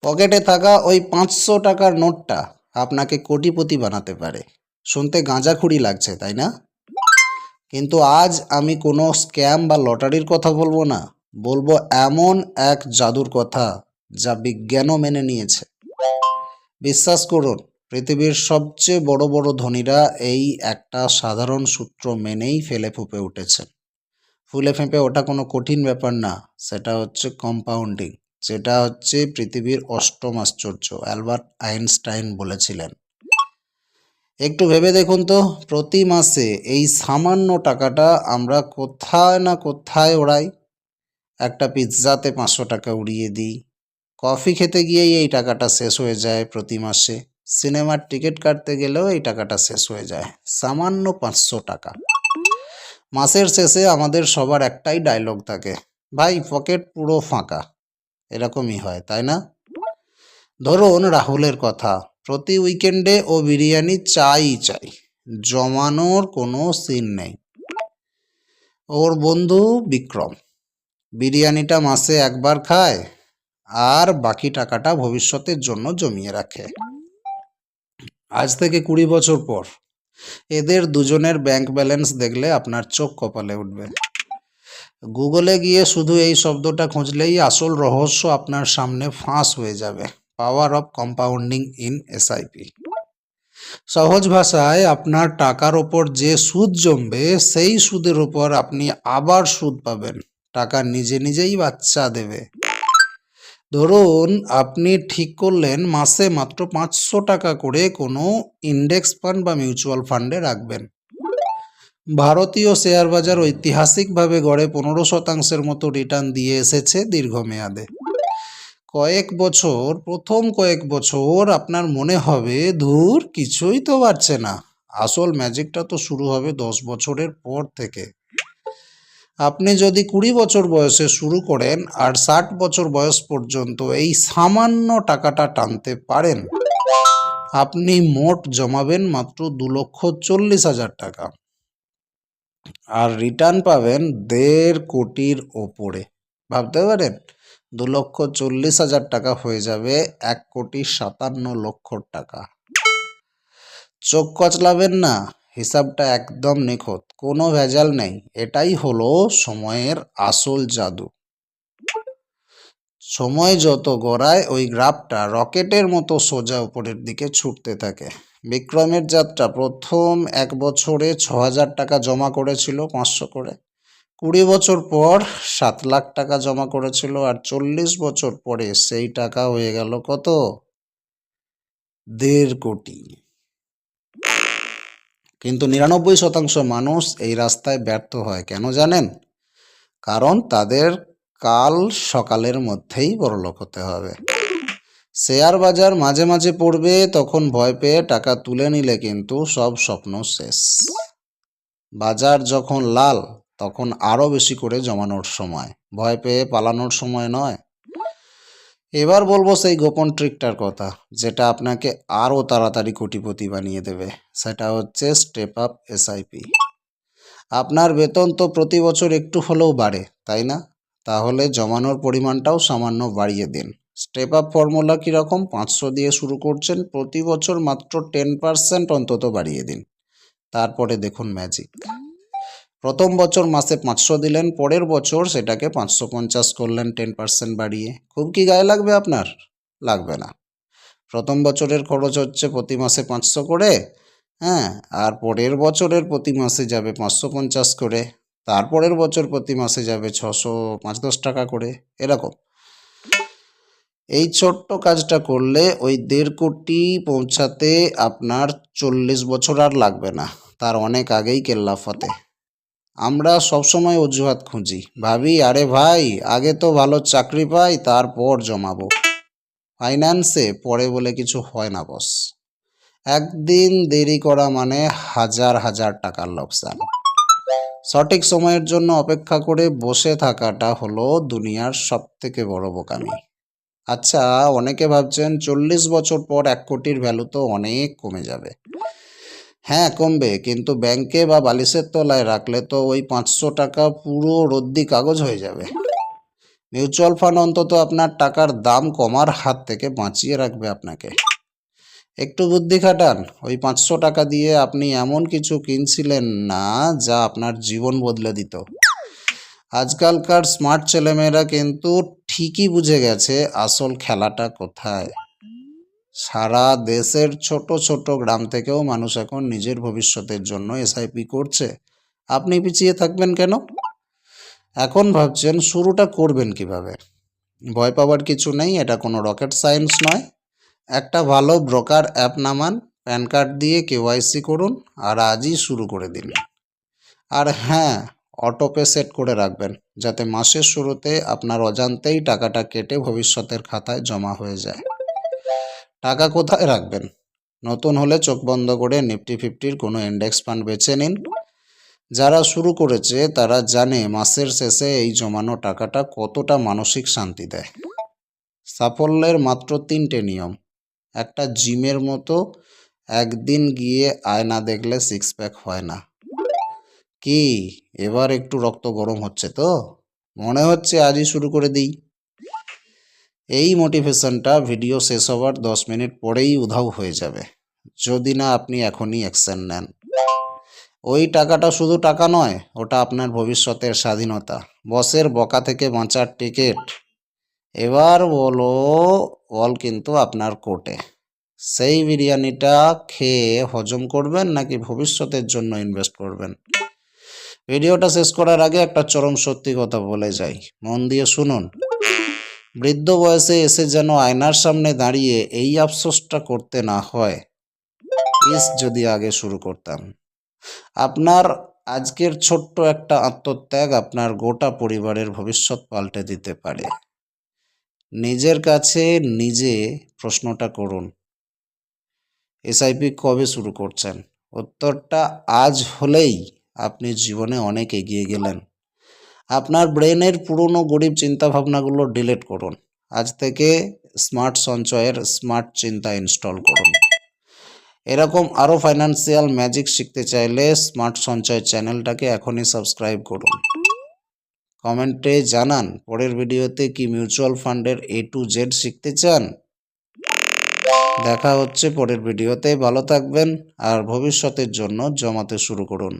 পকেটে থাকা ওই 500 টাকার নোটটা আপনাকে কোটিপতি বানাতে পারে। শুনতে গাঁজাখুরি লাগছে, তাই না? কিন্তু আজ আমি কোনো স্ক্যাম বা লটারির কথা বলবো না, বলবো এমন এক জাদুর কথা যা বিজ্ঞানও মেনে নিয়েছে। বিশ্বাস করুন, পৃথিবীর সবচেয়ে বড় বড় ধনীরা এই একটা সাধারণ সূত্র মেনেই ফেলে ফুপে উঠেছেন। ফুলে ফেঁপে ওটা কোনো কঠিন ব্যাপার না, সেটা হচ্ছে কম্পাউন্ডিং, যেটা হচ্ছে পৃথিবীর অষ্টম আশ্চর্য, অ্যালবার্ট আইনস্টাইন বলেছিলেন। একটু ভেবে দেখুন তো, প্রতি মাসে এই সামান্য টাকাটা আমরা কোথায় না কোথায় ওড়াই। একটা পিৎজাতে 500 টাকা উড়িয়ে দিই, কফি খেতে গিয়েই এই টাকাটা শেষ হয়ে যায় প্রতি মাসে, সিনেমার টিকিট কাটতে গেলেও এই টাকাটা শেষ হয়ে যায়। সামান্য 500 টাকা। মাসের শেষে আমাদের সবার একটাই ডায়লগ থাকে, ভাই পকেট পুরো ফাঁকা। এরকমই হয়, তাই না? ধরুন রাহুলের কথা, প্রতি উইকেন্ডে ও বিরিয়ানি চাই চাই, জমানোর কোনো সিন নেই। ওর বন্ধু বিক্রম বিরিয়ানিটা মাসে একবার খায় আর বাকি টাকাটা ভবিষ্যতের জন্য জমিয়ে রাখে। আজ থেকে 20 বছর পর এদের দুজনের ব্যাংক ব্যালেন্স দেখলে আপনার চোখ কপালে উঠবে। গুগলে গিয়ে শুধু এই শব্দটা খুঁজলেই আসল রহস্য আপনার সামনে ফাঁস হয়ে যাবে। Power of compounding in SIP. সহজ ভাষায়, আপনার টাকার ওপর যে সুদ জমবে সেই সুদের ওপর আপনি আবার সুদ পাবেন। টাকা নিজে নিজেই বাচ্চা দেবে। ধরুন আপনি ঠিক করলেন মাসে মাত্র 500 টাকা করে কোনো ইন্ডেক্স ফান্ড বা মিউচুয়াল ফান্ডে রাখবেন। ভারতীয় শেয়ার বাজার ঐতিহাসিকভাবে গড়ে 15% মতো রিটার্ন দিয়ে এসেছে দীর্ঘমেয়াদে। প্রথম কয়েক বছর আপনার মনে হবে ধুর কিছুই তো বাড়ছে না। আসল ম্যাজিকটা তো শুরু হবে 10 বছরের পর থেকে। আপনি যদি 20 বছর বয়সে শুরু করেন আর 60 বছর বয়স পর্যন্ত এই সামান্য টাকাটা টানতে পারেন, আপনি মোট জমাবেন মাত্র 2,40,000 টাকা আর রিটার্ন পাবেন 1.5 কোটির ওপরে। ভাবতে পারেন, 2,40,000 টাকা হয়ে যাবে 1,57,00,000 টাকা। চোখ কচলাবেন না, হিসাবটা একদম নিখুঁত, কোনো ভেজাল নেই। এটাই হলো সময়ের আসল জাদু। সময় যত গড়ায় ওই গ্রাফটা রকেটের মতো সোজা উপরের দিকে ছুটতে থাকে। বিক্রমের যাত্রা, প্রথম 1 বছরে 6,000 টাকা জমা করেছিল 500 করে। 20 বছর পর 7 লাখ টাকা জমা করেছিল, আর 40 বছর পরে সেই টাকা হয়ে গেল কত? 1.5 কোটি। কিন্তু 99% মানুষ এই রাস্তায় ব্যর্থ হয়, কেন জানেন? কারণ তাদের কাল সকালের মধ্যেই বড়লোক হতে হবে। শেয়ার বাজার মাঝে মাঝে পড়বে, তখন ভয় পেয়ে টাকা তুলে নিলে কিন্তু সব স্বপ্ন শেষ। বাজার যখন লাল, তখন আরও বেশি করে জমানোর সময়, ভয় পেয়ে পালানোর সময় নয়। এবার বলবো সেই গোপন ট্রিকটার কথা, যেটা আপনাকে আরও তাড়াতাড়ি কোটিপতি বানিয়ে দেবে। সেটা হচ্ছে স্টেপ আপ এসআইপি। আপনার বেতন তো প্রতি বছর একটু হলেও বাড়ে, তাই না? তাহলে জমানোর পরিমাণটাও সামান্য বাড়িয়ে দিন। স্টেপ আপ ফর্মুলা কীরকম? 500 দিয়ে শুরু করছেন, প্রতি বছর মাত্র 10% অন্তত বাড়িয়ে দিন। তারপরে দেখুন ম্যাজিক। প্রথম বছর মাসে 500 দিলেন, পরের বছর সেটাকে 550 করলেন 10% বাড়িয়ে। খুব কি গায়ে লাগবে আপনার? লাগবে না। প্রথম বছরের খরচ হচ্ছে প্রতি মাসে 500 করে, হ্যাঁ, আর পরের বছরের প্রতি মাসে যাবে 550 করে, তারপরের বছর প্রতি মাসে যাবে 600, 5-10 টাকা করে, এরকম। এই ছোট্ট কাজটা করলে ওই 1.5 কোটি পৌঁছাতে আপনার 40 বছর আর লাগবে না, তার অনেক আগেই কেল্লা ফতে। আমরা সবসময় অজুহাত খুঁজি, ভাবি আরে ভাই আগে তো ভালো চাকরি পাই তারপর জমাবো। ফাইন্যান্সে পরে বলে কিছু হয় না বস। একদিন দেরি করা মানে হাজার হাজার টাকার লোকসান। সঠিক সময়ের জন্য অপেক্ষা করে বসে থাকাটা হলো দুনিয়ার সবথেকে বড় বোকামি। আচ্ছা, অনেকে ভাবছেন 40 বছর পর 1 কোটির ভ্যালু তো অনেক কমে যাবে। হ্যাঁ কমবে, কিন্তু ব্যাংকে বা বালিশের তলায় রাখলে তো ওই 500 টাকা পুরো রদ্দি কাগজ হয়ে যাবে। মিউচুয়াল ফান্ড অন্তত আপনার টাকার দাম কমার হাত থেকে বাঁচিয়ে রাখবে আপনাকে। একটু বুদ্ধি খাটান। ওই 500 টাকা দিয়ে আপনি এমন কিছু কিনছিলেন না যা আপনার জীবন বদলে দিত। আজকালকার স্মার্ট ছেলেমেয়েরা কিন্তু ঠিকই বুঝে গেছে আসল খেলাটা কোথায়। সারা দেশের ছোট ছোট গ্রাম থেকেও মানুষ এখন নিজের ভবিষ্যতের জন্য এসআইপি করছে। আপনি পিছিয়ে থাকবেন কেন? এখন ভাবছেন শুরুটা করবেন কিভাবে? ভয় পাওয়ার কিছু নেই, এটা কোনো রকেট সায়েন্স নয়। একটা ভালো ব্রোকার অ্যাপ নামান, প্যান কার্ড দিয়ে কেওয়াইসি করুন আর আজই শুরু করে দিন। আর হ্যাঁ, অটোপে সেট করে রাখবেন যাতে মাসের শুরুতে আপনার অজান্তেই টাকাটা কেটে ভবিষ্যতের খাতায় জমা হয়ে যায়। টাকা কোথায় রাখবেন? নতুন হলে চোখ বন্ধ করে নিফটি ফিফটির কোনো ইন্ডেক্স ফান্ড বেছে নিন। যারা শুরু করেছে তারা জানে মাসের শেষে এই জমানো টাকাটা কতটা মানসিক শান্তি দেয়। সাফল্যের মাত্র 3টে নিয়ম। একটা জিমের মতো, একদিন গিয়ে আয়না দেখলে সিক্স প্যাক হয় না। কি এবার একটু রক্ত গরম হচ্ছে তো? মনে হচ্ছে আজই শুরু করে দিই। এই মোটিভেশনটা ভিডিও শেষ হওয়ার 10 মিনিট পরেই উধাও হয়ে যাবে যদি না আপনি এখনই অ্যাকশন নেন। ওই টাকাটা শুধু টাকা নয়, ওটা আপনার ভবিষ্যতের স্বাধীনতা, বসের বকা থেকে বাঁচার টিকিট। এবার বল কিন্তু আপনার কোর্টে। সেই বিরিয়ানিটা খেয়ে হজম করবেন নাকি ভবিষ্যতের জন্য ইনভেস্ট করবেন? ভিডিওটা শেষ করার আগে একটা চরম সত্যি কথা বলে যাই, মন দিয়ে শুনুন। বৃদ্ধ বয়সে এসে যেন আয়নার সামনে দাঁড়িয়ে এই আফসোসটা করতে না হয়, যদি আগে শুরু করতাম। আপনার আজকের ছোট্ট একটা আত্মত্যাগ আপনার গোটা পরিবারের ভবিষ্যৎ পাল্টে দিতে পারে। নিজের কাছে নিজে প্রশ্নটা করুন, এসআইপি কবে শুরু করছেন? উত্তরটা আজ হলেই আপনি জীবনে অনেক এগিয়ে গেলেন। আপনার ব্রেনের পুরনো গরিব চিন্তাভাবনাগুলো ডিলিট করুন। আজ থেকে স্মার্ট সঞ্চয়ের স্মার্ট চিন্তা ইনস্টল করুন। এরকম আরও ফাইন্যান্সিয়াল ম্যাজিক শিখতে চাইলে স্মার্ট সঞ্চয় চ্যানেলটাকে এখনই সাবস্ক্রাইব করুন। কমেন্টে জানান পরের ভিডিওতে কি মিউচুয়াল ফান্ডের A to Z শিখতে চান। দেখা হচ্ছে পরের ভিডিওতে। ভালো থাকবেন আর ভবিষ্যতের জন্য জমাতে শুরু করুন।